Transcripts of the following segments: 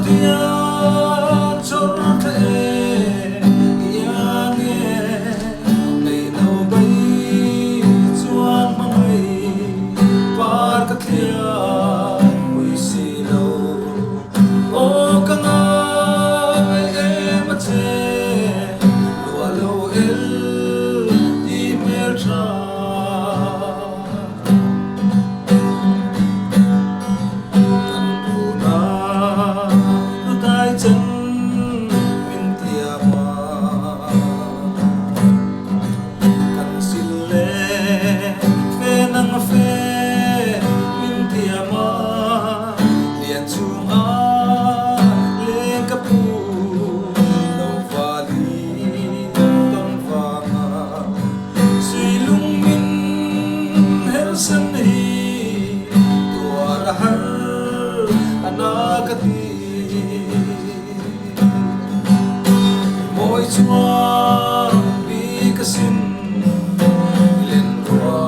tia chor the ya nghe ngày nào bay chuan mai par ka thia ui si lo o ka ngai em che lo lo el email tra chân min tia ma kan sil le fe nang fe min tia ma lian chung a le ka pu lo va li ton va nga sui lung min hel san hi tua ra har anakati Ôi chúa bi ka sin len qua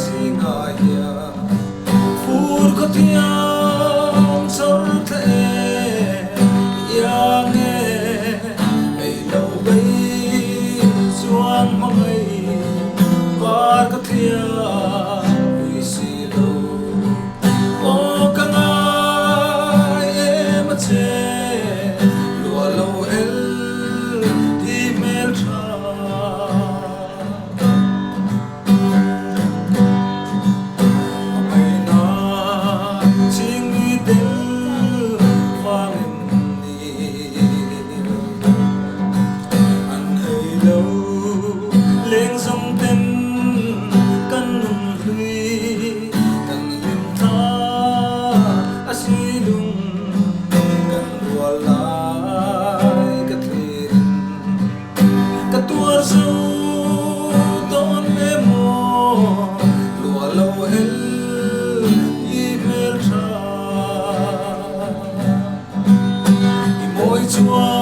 si ngai ya fur ko tiang sor the ya nghe ai lâu bay chuan mai par ka thia ui si lo o ka ngai em che lo lo el lên dòng tên căn nung ly căn lim tha asi lung căn đua lại cái thuyền cái tua dâu đón em mò lùa lâu el email ra mỗi chúa